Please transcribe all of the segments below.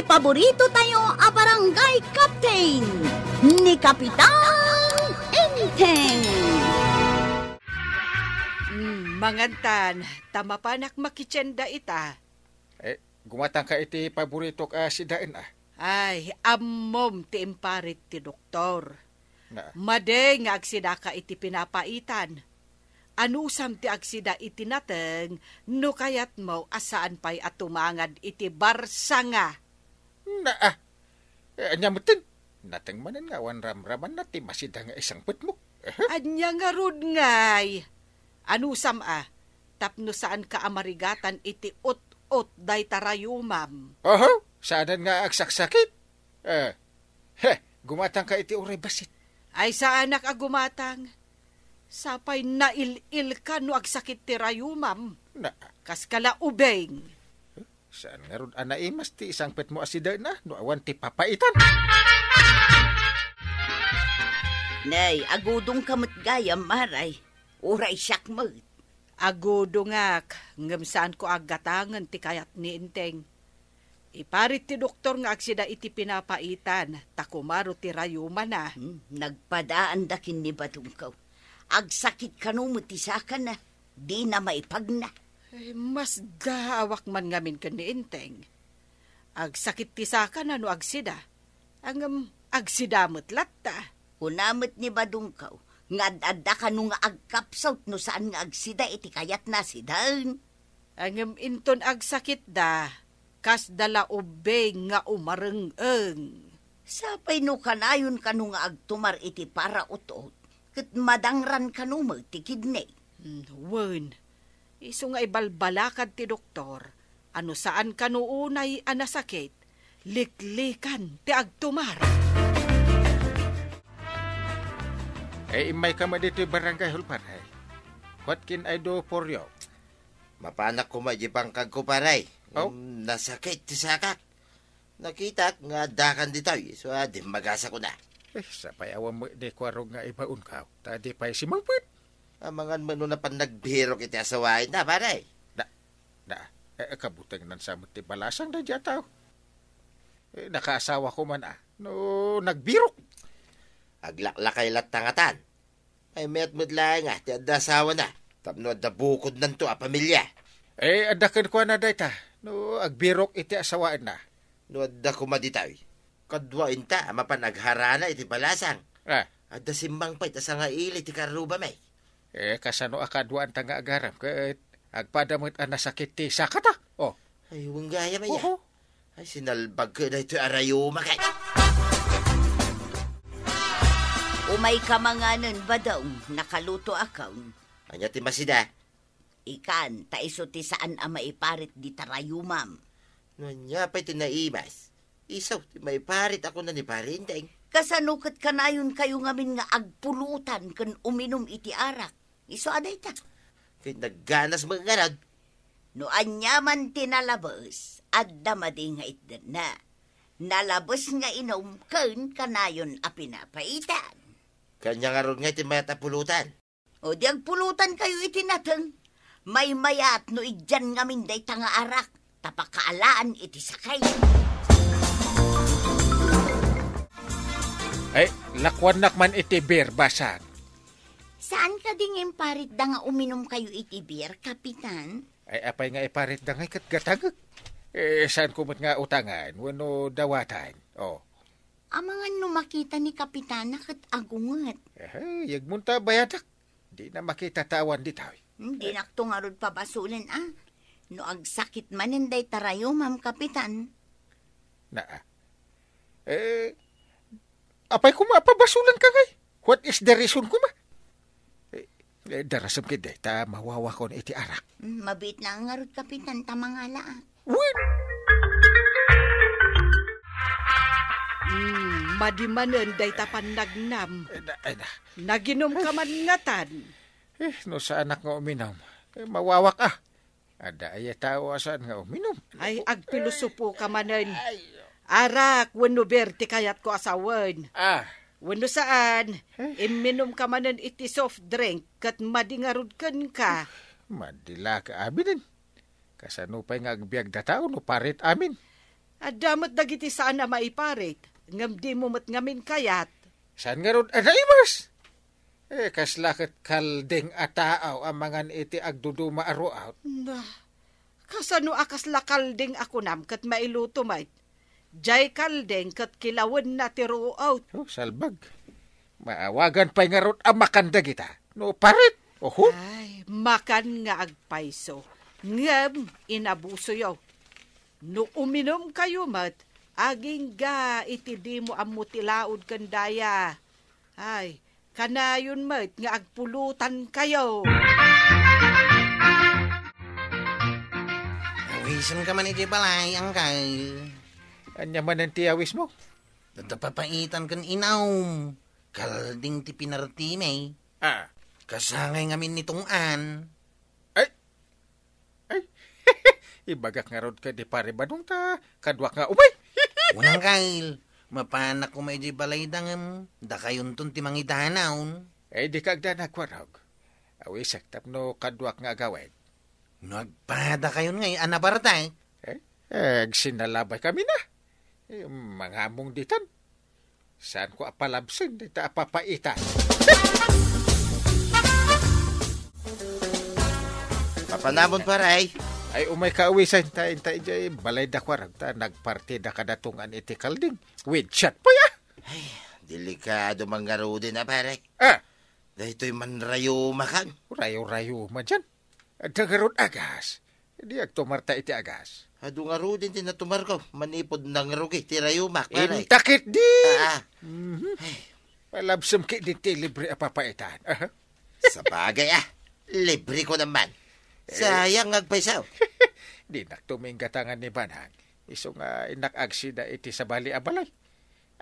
Iti paborito tayo a barangay captain ni Kapitan Enteng. Mangantan, tama pa nak makitsenda ita. Gumatang ka iti paborito ka si Dain Ay, ammom ti imparit ti doktor. Na. Made nga agsida ka iti pinapaitan. Anusam ti agsida iti nateng, no kayat mo asaan pa'y atumangad iti barsanga. Anyamutin. Nateng manan nga wan ramraman na ti masida nga isang put mo. Anya nga rod ngay. Anusam tapno saan ka amarigatan iti ut-ut day tarayumam. Oho, saanan nga agsaksakit. Gumatang ka iti uray basit. Ay sa anak agumatang. Sapay nail-il ka no agsakit ti rayumam. Na. Kaskala ubeng. Saan nga ron anaimas ti isang pet mo asida na no awan ti papaitan. Nay, agudong kamot gayam maray. Uray siyak mo. Agudo ngak, ngamsaan ko agatangan ti kayat ni Inteng. Iparit ti doktor nga agsida iti pinapaitan, takumaro ti rayuma na. Nagpadaan dakin ni Badungkaw. Agsakit ka no mutisakan na, di na maipagna. Mas gahawak man ngamin ka ni Inteng. Agsakit ti saka na no agsida. Ang agsidamot latta. Kunamot ni Badungkaw, ngad-adda ka nung agkapsaut no saan nga agsida iti kayat na sidan. Ang inton agsakit da, kas dala ubeng nga umareng-eng. Sapay no kanayon ka nung agtumar iti para utot, kat madangran ka nung magtikidne. Wen, iso nga ibalbalakad ti doktor, ano saan ka noonay anasakit, liklikan ti agtumar. Imay ka dito barangay Hulparay. What can I do for you? Mapanak ko majibangkag ko paray. Oh? Nasakit ti sakak. Nakita nga dakan ditoy. So di magasa ko na. Sapay awan mo di kwarong nga ibaon ka. Tadi pa'y si Mangput. Amangan mo na pan nagbihirok iti asawain na paray. Kabutang nan sa ti balasang na dyan tao. Nakaasawa ko man no nagbirok. Aglaklakay latangatan. Ay met-met lang ti adasawa na. Tapno da bukod nanto pamilya. Adakan ko na dayta. No agbirok iti asawaan na. No adda kumaditay. Kadwain ta mapanagharana iti balasang. Adda simbang pa'y ta nga ili ti karuba may. Kasano akadwaan ta nga agaram. Kat agpadamot nasakit ti sakata. Ay wanggaya maya. Ay sinalbag ka na ito arayuma kay. Umay ka manganan ba daw, nakaluto akaw? Anya ti masida? Ikan, taiso ti saan maiparit di tarayumam. Anya pa'y tinaimas. Isaw, may parit ako na ni parinteng. Kasanukat kanayon kayo ngamin nga agpulutan kan uminom iti arak. Iso aday ta. Kaya nagganas mga ganad. No anyaman tinalabas, adda madi nga itdan na. Nalabas nga inom kan kanayon pinapaitan. Kanya nga ron nga iti mayat pulutan. O di agpulutan kayo iti nateng. May mayat no idyan ngamin day tanga arak. Tapakaalaan iti sakay. Lakwan nakman iti beer basag. Saan ka dingin parit da nga uminom kayo iti beer, Kapitan? Apay nga iparit da nga kat gatagag. Saan kumot nga utangan, wano dawatan. Amangan no makita ni Kapitan kat agungat. Yagmunta bayadak. Di na makita tawan di tayo. Di naktungarod pa basulan No agsakit maninday tarayo, Ma'am Kapitan. Apay kumapabasulan ka ngay. What is the reason kuma? Darasam kid ta mawawa ko na iti arak. Mabit na nga rod, Kapitan, tamangala. Win! Madimanen day tapan nagnam. Naginom ka man ngatan. No sa anak nga uminom. Mawawak Ada ay tao asan nga uminom. Ay agpilusupo ka manen. Arak, wano berti kayat ko asawan. Wano saan, iminom ka manen iti soft drink kat madingarod ka. Madila ka amin. Kasano pa'y nga agbiag da tao no parit amin. Adamot dagiti saan na maiparit. Ngam di mo mat ngamin kayat. Saan nga ron anaimas? Kaslakit kalding ataaw ang mga iti agduduma aruaw. Na, kasano akas lakalding ako nam kat mailuto mait. Jay kalding kat kilawan na tiruaw. Salbag. Maawagan pa'y nga ron ang makanda kita. No, parit. Oho. Ay, makan nga agpaiso. Ngam, inabuso yaw. No uminom kayo mat, aging ga itidi mo ang mutilaod kandaya. Ay, kanayon mat nga agpulutan kayo. Awisan ka man iti balay, angkay. Anya man ang tiyawis mo? Tatapapaitan kan inaum. Kalding ti pinartime. Kasangay ngamin nitong an. Ibagak nga ron ka di pare badong ta. Kadwa nga umay. Unang kail. Mapanak ko may di balay dangam. Da kayon ton ti mangidanaon. Di kagda nagwarog. Awi saktap no kadwa nga agawid. Nagpada kayon ngay anabartay. Sinalabay kami na. Mga among ditan. Saan ko apalabsin di ta apapaitan. Papanamon paray. Ay umay kauwisan ta jay balay da kwarag ta nagpartida kadatungan iti kalding. With shot pa ya. Ay, delikado manggaro din na pare. Dahito'y manrayo makan. Rayo-rayo man dyan. Dagarod agas. Di agtumarta iti agas. Adu nga ro din tinatumar ko. Manipod ng rugi. Tirayo mak pare. Intakit di. Ay. Palabsam ki di ti libre apapaitan. Sa bagay libre ko naman. Sayang agpaisaw. Di naktuming gatangan ni Banhag. Iso nga inakagsida iti sa bali abalay.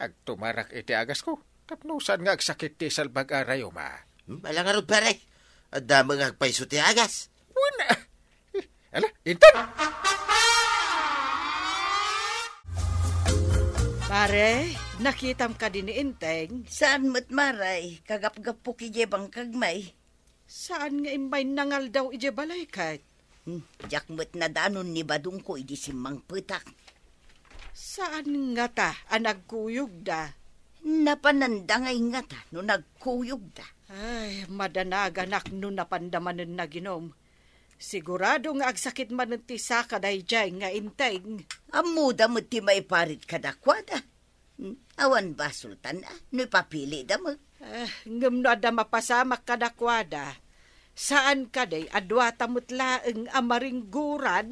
Agtumarak iti agas ko. Tapnusan nga agsakit ti salbag arayo ma. Bala nga ro pare. Adama nga agpaiso ti agas. Wala. Ala, intan. Pare, nakitam ka din ni Inteng. Saan mo't maray? Kagap-gap po kijebang kagmay. Saan nga imbay nangal daw ije balay kat? Jak mo't nadanon ni badong ko idi simang putak. Saan nga ta anagkuyog da? Napanandangay nga ta no nagkuyog da. Ay, madanaganak no napandamanan na ginom. Sigurado nga agsakit man ti sakaday jay nga Inteng. Amuda mo ti may parit kadakwada. Awan ba, Sultan? No papili da mo? Ngam no ada mapasamak kadakwada. Saan kaday adwa tamutlaeng amaringguran?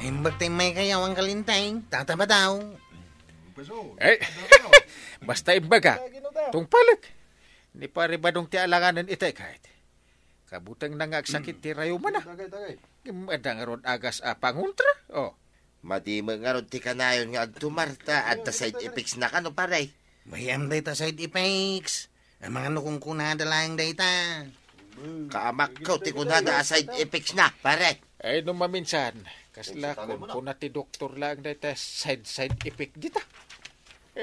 Nimbag tayo may kayaw ang kalintay. Tataba daw. Basta imbaga. Tungpalag. Ni pare badong ti alanganan itay kahit. Kabutang nangagsakit ti rayo man Adang ron agas panguntra. Mati nga ron ti kanayon nga agtumarta at ta side effects na kano paray. Mayam day ta side effects. Ang mga nukong kunada lang day ta. Kaamak ko ti kunada side effects na paray. Ay nung maminsan. Kasla kung ti doktor lang day ta side effect dita.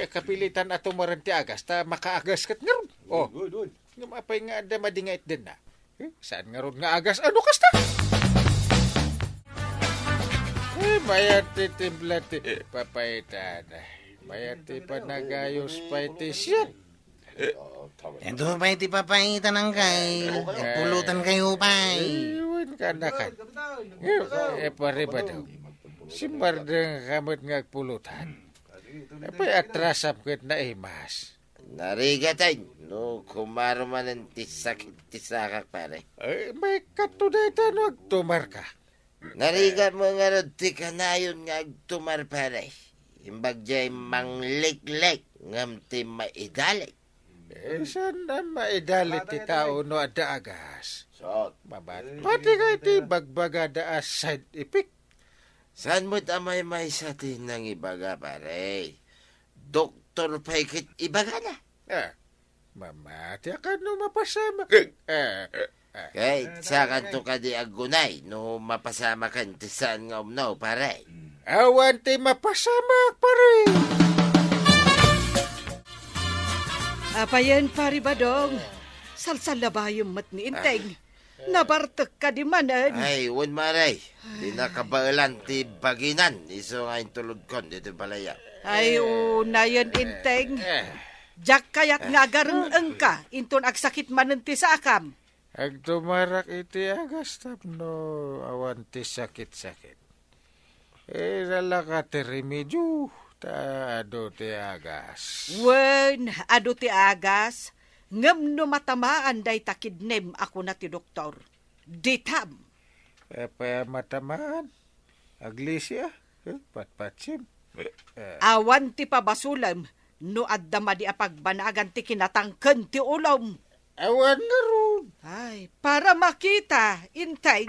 Kapilitan ato maran ti agas ta makaagas kat nga ron. Nga mapay nga ada madingait din na. Saan nga ron nga agas? Ano kasta? Bayat ti timpla ti papaitan. Bayat ti panagayos paitisyan. Ito pa iti papaitan ang kay. Pulutan kayo pa. Iwan ka na kan. Pare ba daw? Si Mardang kamot nga pulutan. Pa'y atrasap kat na imas. Narigatay, no kumaro man ang tisakak pare. May katuday ta no agtumar ka. Narigat mo nga ron ti kanayon nga agtumar pare. Imbag jay manglik-lik ngam ti maidalik. Saan na maidalit ti tao no ada agas? Mabat. Pati ka iti bagbaga da side effect. Saan mo't amay may sa tinang ibaga pare? Doktor pa ikit ibaga na. Mamati ka no mapasama. Kahit sa kanto ka di agunay no mapasama kan ti saan nga umnaw pare. Awan ti mapasama pare. Apayan pare badong. Salsalabayong mat ni Inteng. Nabartek ka di manen. Ay, wan maray. Di nakabaalan ti baginan. Iso nga tulod kon dito balaya. Ay, una yun, Inteng. Jak kayat nga gareng ka, inton agsakit manen ti sa akam. Ag tumarak iti agas tapno awan ti sakit-sakit. Lalaka ti remedyo. Ado ti agas. Wen, ado ti agas. Ngem no matamaan day takidnem ako na ti doktor. Ditam. Apa matamaan? Aglisya? Patpatsim. Awan ti pabasulam. No addama di apagbanagan ti kinatangken ti ulom. Awan na ron. Ay, para makita, Intay.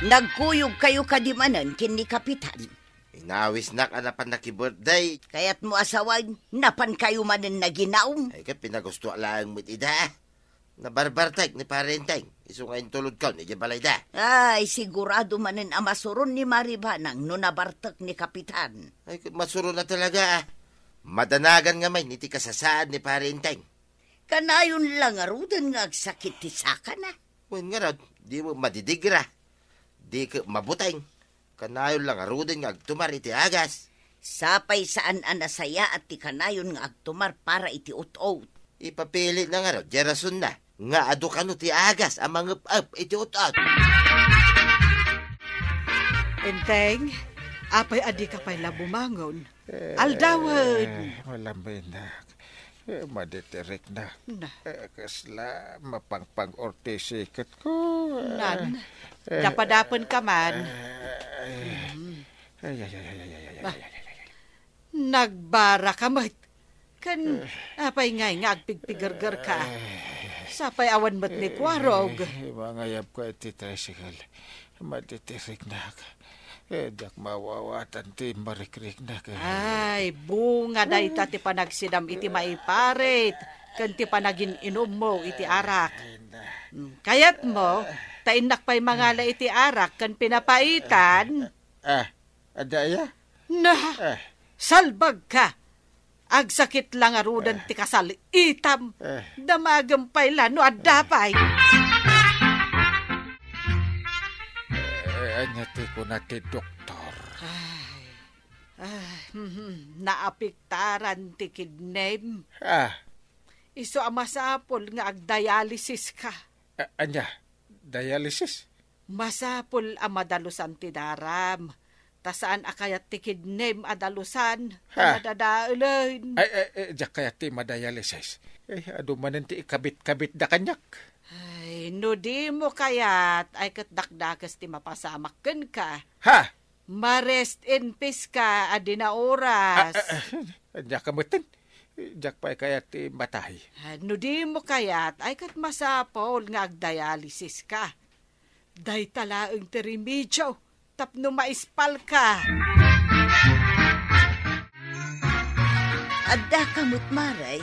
Nagkuyog kayo kadimanan kin ni Kapitan. Inawis nak anapan na ki-birthday. Kaya't mo asawan, napan kayo manen na ginaom. Ay ka pinagusto lang mo ida. Nabarbartek ni parenteng. Iso nga tulod ka ni balay da. Ay, sigurado manen amasuron ni Maribanang no nabartek ni Kapitan. Ay masuro na talaga. Madanagan nga may niti kasasaan ni parenteng. Kanayon lang arudan nga agsakit ti saka na. Wen nga rod, di mo madidigra. Di ka mabuteng. Kanayon lang arudan nga agtumar iti agas. Sapay saan anasaya at ti kanayon nga agtumar para iti ut-out. Ipapili na nga rod, jerason na. Nga ado kano ti agas ang mangap-up iti ut-out. Inteng, apay adi ka pa'y labumangon. Aldawan. Malambay na. Madetirik na. Na. Kasla mapangpang ortesikat ko. Nan, dapadapan ka man. Nagbara ka mat. Kan, apay ngay nga agpigpigargar ka. Sapay awan mat ni Kwarog. Mangayab ko iti tricycle. Madetirik na. Dak mawawatan ti marikrik na. Ay, bunga da ita ti panagsidam iti maiparit. Kan ti panagin inom mo iti arak. Kayat mo, tainak pa'y mangala iti arak kan pinapaitan. Adaya? Na, salbag ka. Agsakit lang arudan ti kasal itam. Damagampay lano at dapay. Anyati ko na ti doktor. Naapiktaran ti kidney. Iso amasapol nga agdialysis ka. Anya, dialysis? Masapol amadalusan ti daram. Tasaan akayat ti kidney adalusan. Nadadaalan. Diyak kaya ti madialysis. Adumanan ti ikabit-kabit da kanyak. Ay, no di mo kayat ay katdakdakas ti mapasamakken ka. Ha? Ma-rest in peace ka, adi na oras. Diyak kamutin. Diyak pa kaya ti matay. No di mo kayat ay kat masapol nga agdialysis ka. Day talaang ti remedyo, tapno maispal ka. Adda kamut maray,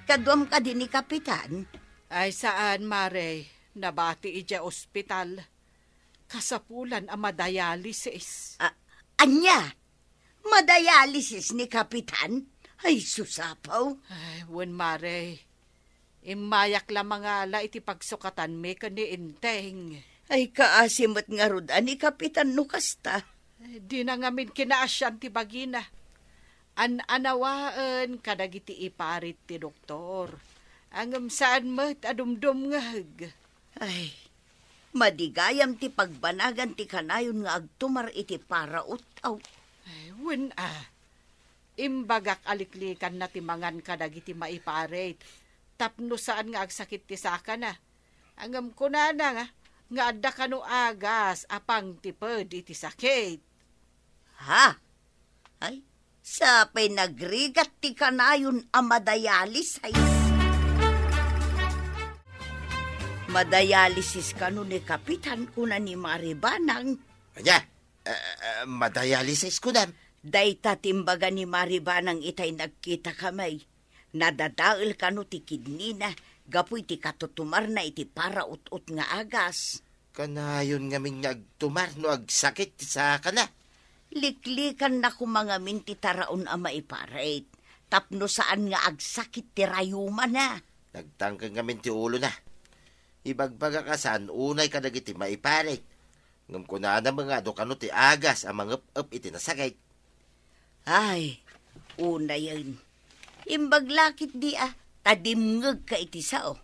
kadwam ka din ni Kapitan. Ay saan, Mare? Nabati ija ospital. Kasapulan ang madialysis. Anya? Madialysis ni Kapitan? Ay, susapaw. Ay, wen, Mare. Imayak lamang ala iti pagsukatan me ka ni Inteng. Ay, kaasimot nga rudan ni Kapitan Nukasta. Di na ngamin kinaasyan ti bagina. Anawaan kadagiti iparit ti doktor. Angam saan mo't adumdum ngag. Ay, madigayam ti pagbanagan ti kanayon nga agtumar iti para utaw. Ay, wen Imbagak aliklikan na timangan kadagiti maiparit. Tapno saan nga agsakit ti saka na. Angam ko na nga adda kano agas apang tipod iti sakit. Ha? Ay, sapay nagrigat ti kanayon amadayalis. Madialysis ka nun ni Kapitan kuna ni Maribanang. Anya, madialysis ko na. Dayta timbaga ni Maribanang itay nagkita kamay. Nadadaal ka no ti kidney na, gapoy ti katutumar na iti para ut-ut nga agas. Kanayon nga min agtumar no agsakit sa kana. Liklikan na kumangamin ti taraon ama iparate. Tapno saan nga agsakit ti rayuma na. Nagtangkang kami ti ulo na. Ibagbaga kasan, unay ka nagiti maiparik. Ngam ko na mga kano ti agas ang mga up iti nasakay. Ay, una yun. Imbaglakit di tadimngag ka iti sao.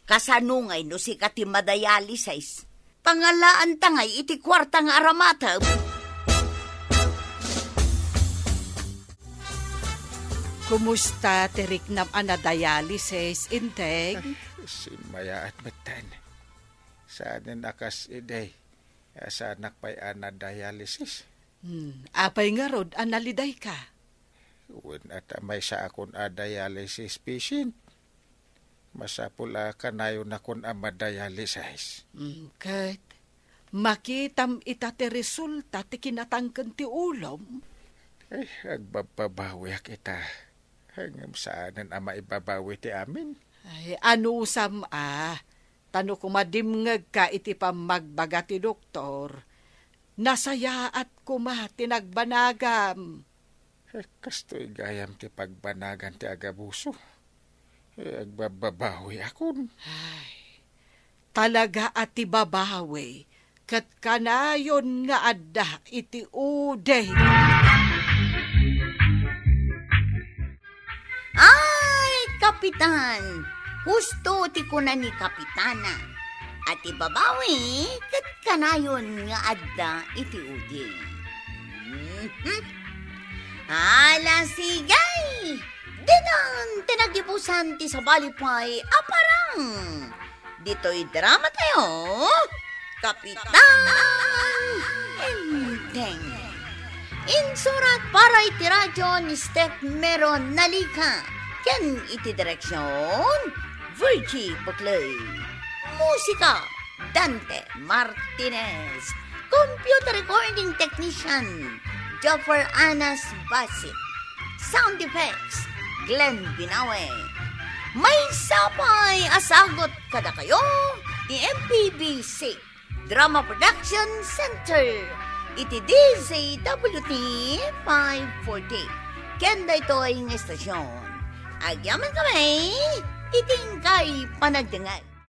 Kasanungay no si kati madayalisis. Pangalaan tangay iti kwartang aramata. Kumusta tirik nam anadialysis, integ? Si Maya at Metan. Saan nakas iday? Saan nakpay anadialysis? Apay nga rod, analiday ka. Uwan at may sa akon dialysis patient. Masapula ka na yun akon amadialysis. Kat, makitam itati resulta ti kinatangkan ti ulom. Ay, agbababawi kita. Hanggang saanan ama ibabawi ti amin. Ay, ano usam Tano kumadimngag ka iti pamagbaga ti doktor. Nasaya at tinagbanagam. Kastoy gayam ti pagbanagan ti agabuso. Agbababawi akon. Ay, talaga at ti babawi. Kat kanayon nga adda iti uday. Ay, Kapitan! Husto ti kuna ni Kapitana. At ibabawi, kat kanayon nga adda iti udi. Ala sigay! Dinan, tinagibusan ti sabalipay aparang. Dito'y drama tayo, Kapitan Enteng. Insurat para iti radyo ni Steph Meron Nalika. Ken iti direksyon, Virgie Buclay. Musika, Dante Martinez. Computer recording technician, Joffer Anas Basit. Sound effects, Glenn Binawe. May sapay asagot kada kayo ni MPBC Drama Production Center. Iti DZWT 540. Kenda ito ay ng estasyon. Agyaman kami, iting kay panagdangag.